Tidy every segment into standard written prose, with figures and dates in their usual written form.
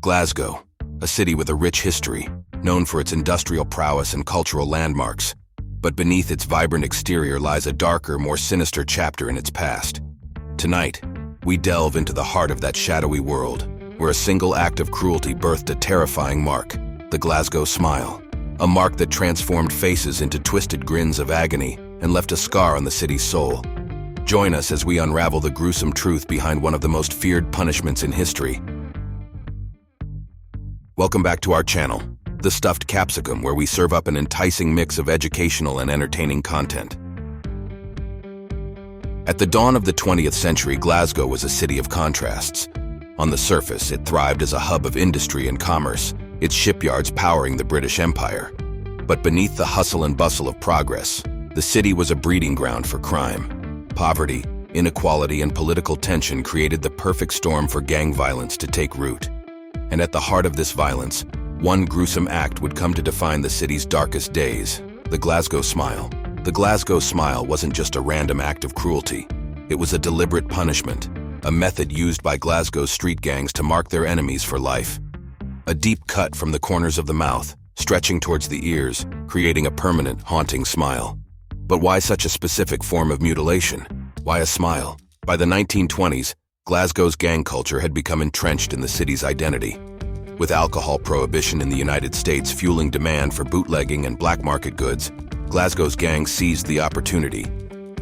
Glasgow, a city with a rich history, known for its industrial prowess and cultural landmarks. But beneath its vibrant exterior lies a darker, more sinister chapter in its past. Tonight, we delve into the heart of that shadowy world, where a single act of cruelty birthed a terrifying mark, the Glasgow Smile. A mark that transformed faces into twisted grins of agony and left a scar on the city's soul. Join us as we unravel the gruesome truth behind one of the most feared punishments in history. Welcome back to our channel, The Stuffed Capsicum, where we serve up an enticing mix of educational and entertaining content. At the dawn of the 20th century, Glasgow was a city of contrasts. On the surface, it thrived as a hub of industry and commerce, its shipyards powering the British Empire. But beneath the hustle and bustle of progress, the city was a breeding ground for crime. Poverty, inequality, and political tension created the perfect storm for gang violence to take root. And at the heart of this violence, one gruesome act would come to define the city's darkest days: the Glasgow Smile. The Glasgow Smile wasn't just a random act of cruelty. It was a deliberate punishment, a method used by Glasgow's street gangs to mark their enemies for life. A deep cut from the corners of the mouth, stretching towards the ears, creating a permanent, haunting smile. But why such a specific form of mutilation? Why a smile? By the 1920s, Glasgow's gang culture had become entrenched in the city's identity. With alcohol prohibition in the United States fueling demand for bootlegging and black market goods, Glasgow's gangs seized the opportunity.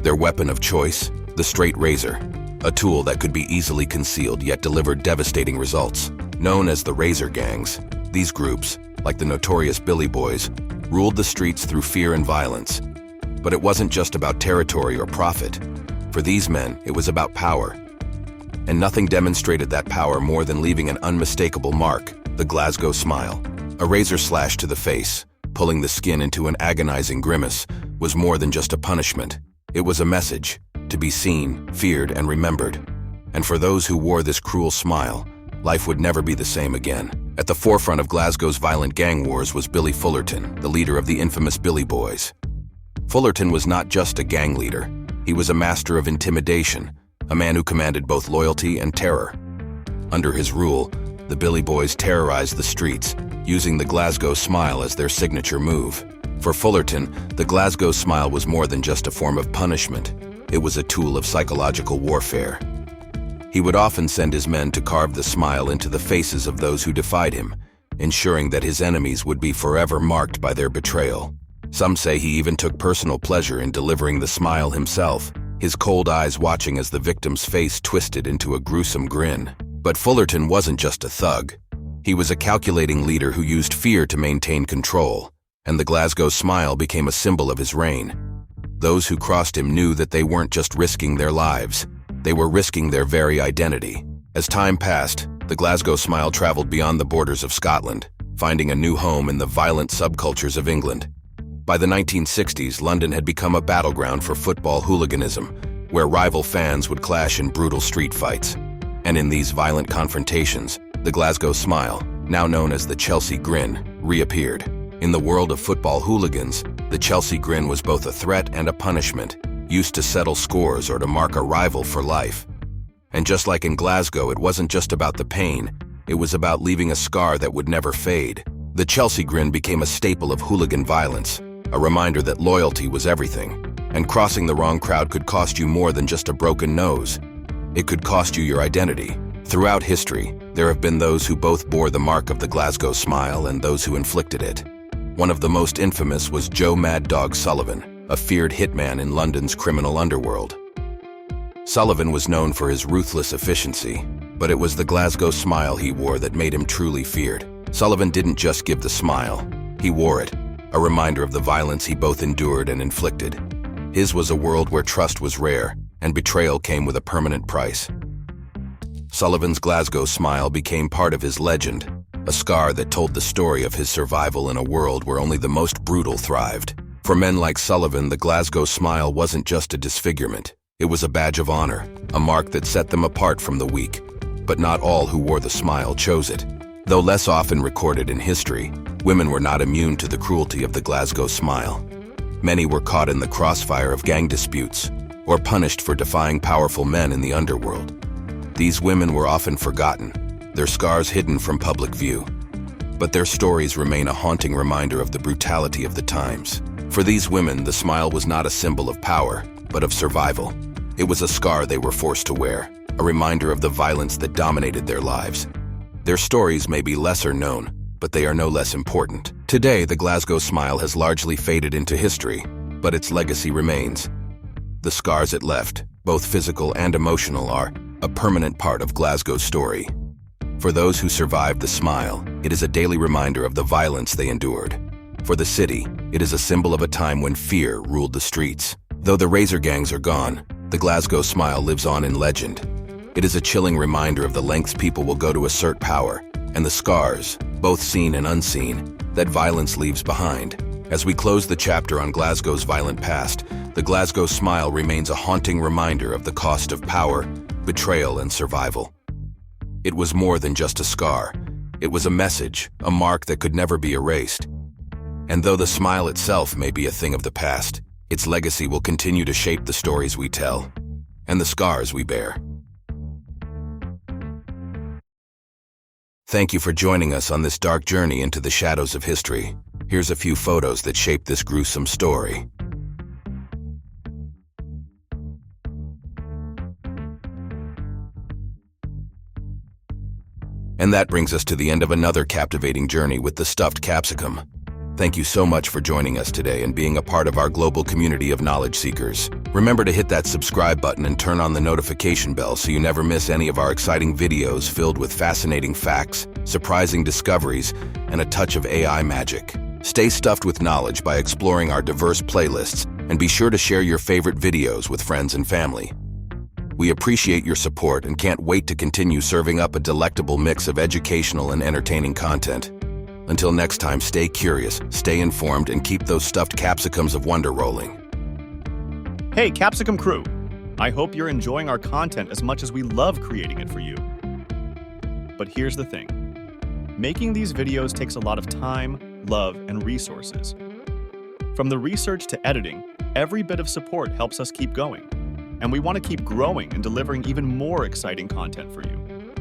Their weapon of choice, the straight razor, a tool that could be easily concealed yet delivered devastating results. Known as the razor gangs, these groups, like the notorious Billy Boys, ruled the streets through fear and violence. But it wasn't just about territory or profit. For these men, it was about power. And nothing demonstrated that power more than leaving an unmistakable mark, the Glasgow Smile. A razor slash to the face, pulling the skin into an agonizing grimace, was more than just a punishment. It was a message, to be seen, feared, and remembered. And for those who wore this cruel smile, life would never be the same again. At the forefront of Glasgow's violent gang wars was Billy Fullerton, the leader of the infamous Billy Boys. Fullerton was not just a gang leader. He was a master of intimidation, a man who commanded both loyalty and terror. Under his rule, the Billy Boys terrorized the streets, using the Glasgow Smile as their signature move. For Fullerton, the Glasgow Smile was more than just a form of punishment. It was a tool of psychological warfare. He would often send his men to carve the smile into the faces of those who defied him, ensuring that his enemies would be forever marked by their betrayal. Some say he even took personal pleasure in delivering the smile himself, his cold eyes watching as the victim's face twisted into a gruesome grin. But Fullerton wasn't just a thug. He was a calculating leader who used fear to maintain control, and the Glasgow Smile became a symbol of his reign. Those who crossed him knew that they weren't just risking their lives, they were risking their very identity. As time passed, the Glasgow Smile traveled beyond the borders of Scotland, finding a new home in the violent subcultures of England. By the 1960s, London had become a battleground for football hooliganism, where rival fans would clash in brutal street fights. And in these violent confrontations, the Glasgow Smile, now known as the Chelsea Grin, reappeared. In the world of football hooligans, the Chelsea Grin was both a threat and a punishment, used to settle scores or to mark a rival for life. And just like in Glasgow, it wasn't just about the pain, it was about leaving a scar that would never fade. The Chelsea Grin became a staple of hooligan violence, a reminder that loyalty was everything, and crossing the wrong crowd could cost you more than just a broken nose. It could cost you your identity. Throughout history, there have been those who both bore the mark of the Glasgow Smile and those who inflicted it. One of the most infamous was Joe Mad Dog Sullivan, a feared hitman in London's criminal underworld. Sullivan was known for his ruthless efficiency, but it was the Glasgow Smile he wore that made him truly feared. Sullivan didn't just give the smile, he wore it, a reminder of the violence he both endured and inflicted. His was a world where trust was rare, and betrayal came with a permanent price. Sullivan's Glasgow Smile became part of his legend, a scar that told the story of his survival in a world where only the most brutal thrived. For men like Sullivan, the Glasgow Smile wasn't just a disfigurement. It was a badge of honor, a mark that set them apart from the weak. But not all who wore the smile chose it. Though less often recorded in history, women were not immune to the cruelty of the Glasgow Smile. Many were caught in the crossfire of gang disputes, or punished for defying powerful men in the underworld. These women were often forgotten, their scars hidden from public view. But their stories remain a haunting reminder of the brutality of the times. For these women, the smile was not a symbol of power, but of survival. It was a scar they were forced to wear, a reminder of the violence that dominated their lives. Their stories may be lesser known, but they are no less important. Today, the Glasgow Smile has largely faded into history, but its legacy remains. The scars it left, both physical and emotional, are a permanent part of Glasgow's story. For those who survived the smile, it is a daily reminder of the violence they endured. For the city, it is a symbol of a time when fear ruled the streets. Though the razor gangs are gone, the Glasgow Smile lives on in legend. It is a chilling reminder of the lengths people will go to assert power, and the scars, both seen and unseen, that violence leaves behind. As we close the chapter on Glasgow's violent past, the Glasgow Smile remains a haunting reminder of the cost of power, betrayal, and survival. It was more than just a scar. It was a message, a mark that could never be erased. And though the smile itself may be a thing of the past, its legacy will continue to shape the stories we tell and the scars we bear. Thank you for joining us on this dark journey into the shadows of history. Here's a few photos that shape this gruesome story. And that brings us to the end of another captivating journey with the stuffed capsicum. Thank you so much for joining us today and being a part of our global community of knowledge seekers. Remember to hit that subscribe button and turn on the notification bell so you never miss any of our exciting videos filled with fascinating facts, surprising discoveries, and a touch of AI magic. Stay stuffed with knowledge by exploring our diverse playlists, and be sure to share your favorite videos with friends and family. We appreciate your support and can't wait to continue serving up a delectable mix of educational and entertaining content. Until next time, stay curious, stay informed, and keep those stuffed capsicums of wonder rolling. Hey, Capsicum crew! I hope you're enjoying our content as much as we love creating it for you. But here's the thing. Making these videos takes a lot of time, love, and resources. From the research to editing, every bit of support helps us keep going. And we want to keep growing and delivering even more exciting content for you.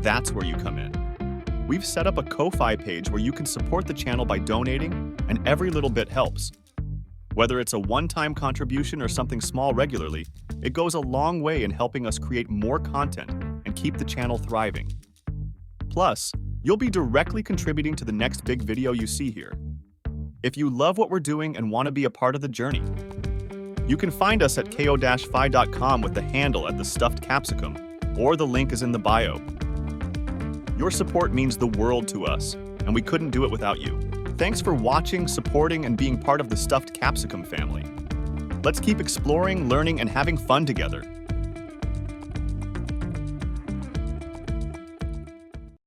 That's where you come in. We've set up a Ko-Fi page where you can support the channel by donating, and every little bit helps. Whether it's a one-time contribution or something small regularly, it goes a long way in helping us create more content and keep the channel thriving. Plus, you'll be directly contributing to the next big video you see here. If you love what we're doing and want to be a part of the journey, you can find us at ko-fi.com with the handle at the stuffed capsicum, or the link is in the bio. Your support means the world to us, and we couldn't do it without you. Thanks for watching, supporting, and being part of the stuffed capsicum family. Let's keep exploring, learning, and having fun together.